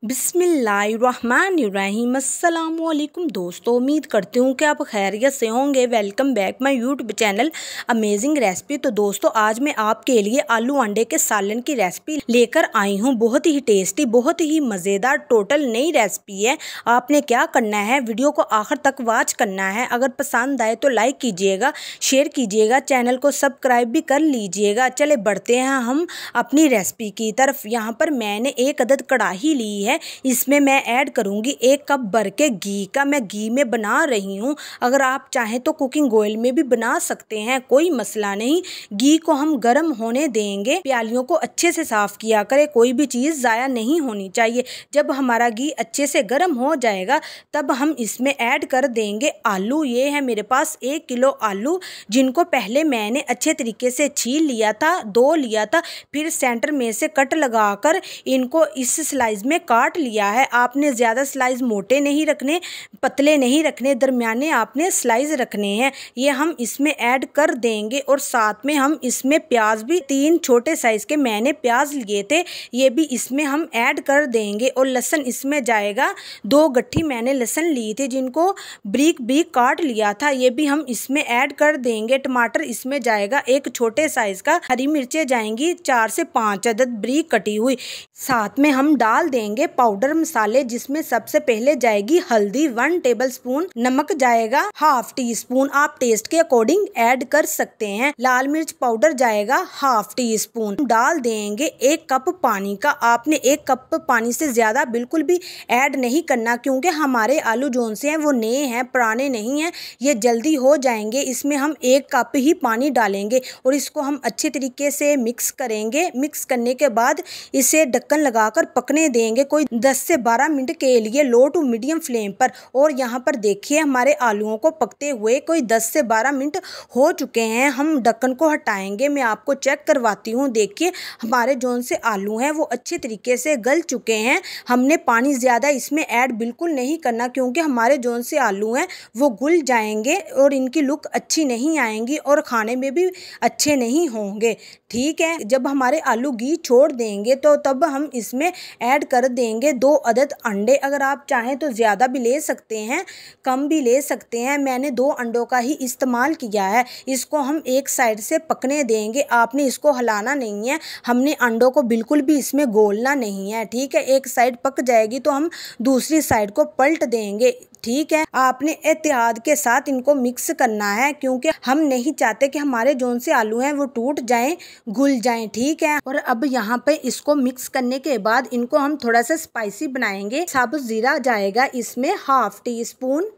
बिस्मिल्लाहिर्रहमानिर्रहीम। अस्सलामुअलैकुम दोस्तों, उम्मीद करती हूँ कि आप खैरियत से होंगे। Welcome back my YouTube channel amazing recipe. तो दोस्तों, आज मैं आपके लिए आलू अंडे के सालन की रेसिपी लेकर आई हूँ। बहुत ही टेस्टी, बहुत ही मज़ेदार, टोटल नई रेसिपी है। आपने क्या करना है, वीडियो को आखिर तक वॉच करना है। अगर पसंद आए तो लाइक कीजिएगा, शेयर कीजिएगा, चैनल को सब्सक्राइब भी कर लीजिएगा। चले बढ़ते हैं हम अपनी रेसिपी की तरफ। यहाँ पर मैंने एक अदद कढ़ाई ली है। इसमें मैं ऐड करूंगी 1 कप भर के घी का। मैं घी में बना रही हूँ। अगर आप चाहें तो कुकिंग ऑयल में भी बना सकते हैं, कोई मसला नहीं। घी को हम गर्म होने देंगे। प्यालियों को अच्छे से साफ किया करें, कोई भी चीज़ ज़ाया नहीं होनी चाहिए। जब हमारा घी अच्छे से गर्म हो जाएगा तब हम इसमें ऐड कर देंगे आलू। ये है मेरे पास 1 किलो आलू, जिनको पहले मैंने अच्छे तरीके से छील लिया था, धो लिया था। फिर सेंटर में से कट लगाकर इनको इस स्लाइस में काट लिया है। आपने ज़्यादा स्लाइस मोटे नहीं रखने, पतले नहीं रखने, दरमियाने आपने स्लाइस रखने हैं। ये हम इसमें ऐड कर देंगे। और साथ में हम इसमें प्याज भी 3 छोटे साइज़ के मैंने प्याज लिए थे, ये भी इसमें हम ऐड कर देंगे। और लहसुन इसमें जाएगा, 2 गट्ठी मैंने लहसुन लिए थे, जिनको ब्रीक ब्रीक काट लिया था, ये भी हम इसमें ऐड कर देंगे। टमाटर इसमें जाएगा 1 छोटे साइज़ का। हरी मिर्चें जाएंगी 4 से 5 अदद ब्रीक कटी हुई। साथ में हम डाल देंगे पाउडर मसाले, जिसमें सबसे पहले जाएगी हल्दी 1 टेबलस्पून, नमक जाएगा 1/2 टीस्पून, आप टेस्ट के अकॉर्डिंग ऐड कर सकते हैं। लाल मिर्च पाउडर जाएगा 1/2 टीस्पून। डाल देंगे 1 कप पानी का। आपने 1 कप पानी से ज्यादा बिल्कुल भी ऐड नहीं करना, क्योंकि हमारे आलू जोन से हैं वो नए हैं, पुराने नहीं हैं, ये जल्दी हो जाएंगे। इसमें हम 1 कप ही पानी डालेंगे और इसको हम अच्छे तरीके से मिक्स करेंगे। मिक्स करने के बाद इसे ढक्कन लगाकर पकने देंगे कोई 10 से 12 मिनट के लिए, लो टू मीडियम फ्लेम पर। और यहाँ पर देखिए हमारे आलूओं को पकते हुए कोई 10 से 12 मिनट हो चुके हैं। हम ढक्कन को हटाएंगे, मैं आपको चेक करवाती हूँ। देखिए हमारे जोन से आलू हैं वो अच्छे तरीके से गल चुके हैं। हमने पानी ज़्यादा इसमें ऐड बिल्कुल नहीं करना, क्योंकि हमारे जोन से आलू हैं वो घुल जाएंगे और इनकी लुक अच्छी नहीं आएंगी और खाने में भी अच्छे नहीं होंगे। ठीक है, जब हमारे आलू घी छोड़ देंगे तो तब हम इसमें ऐड कर देंगे 2 अदद अंडे। अगर आप चाहें तो ज़्यादा भी ले सकते हैं, कम भी ले सकते हैं। मैंने 2 अंडों का ही इस्तेमाल किया है। इसको हम एक साइड से पकने देंगे, आपने इसको हिलाना नहीं है, हमने अंडों को बिल्कुल भी इसमें घोलना नहीं है। ठीक है, एक साइड पक जाएगी तो हम दूसरी साइड को पलट देंगे। ठीक है, आपने एहतियात के साथ इनको मिक्स करना है, क्योंकि हम नहीं चाहते कि हमारे जोन से आलू हैं वो टूट जाएं, घुल जाएं। ठीक है, और अब यहाँ पे इसको मिक्स करने के बाद इनको हम थोड़ा सा स्पाइसी बनाएंगे। साबुत जीरा जाएगा इसमें 1/2 टीस्पून,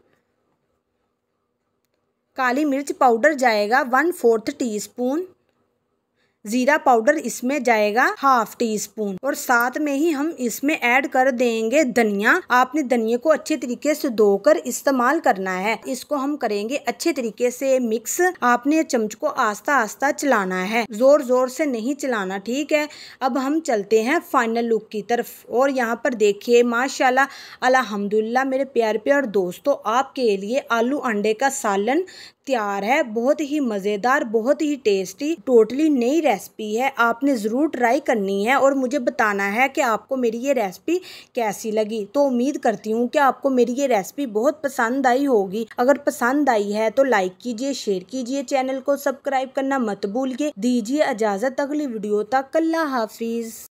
काली मिर्च पाउडर जाएगा 1/4 टीस्पून, जीरा पाउडर इसमें जाएगा 1/2 टीस्पून। और साथ में ही हम इसमें ऐड कर देंगे धनिया। आपने धनिया को अच्छे तरीके से धोकर इस्तेमाल करना है। इसको हम करेंगे अच्छे तरीके से मिक्स। आपने चम्मच को आस्ता आस्ता चलाना है, जोर जोर से नहीं चलाना। ठीक है, अब हम चलते हैं फाइनल लुक की तरफ। और यहाँ पर देखिए माशाल्लाह अल्हम्दुलिल्लाह मेरे प्यारे प्यारे दोस्तों, आपके लिए आलू अंडे का सालन तैयार है। बहुत ही मज़ेदार, बहुत ही टेस्टी, टोटली नई रेसिपी है। आपने ज़रूर ट्राई करनी है और मुझे बताना है कि आपको मेरी ये रेसिपी कैसी लगी। तो उम्मीद करती हूँ कि आपको मेरी ये रेसिपी बहुत पसंद आई होगी। अगर पसंद आई है तो लाइक कीजिए, शेयर कीजिए, चैनल को सब्सक्राइब करना मत भूलिए। दीजिए इजाज़त अगली वीडियो तक। अल्लाह हाफिज़।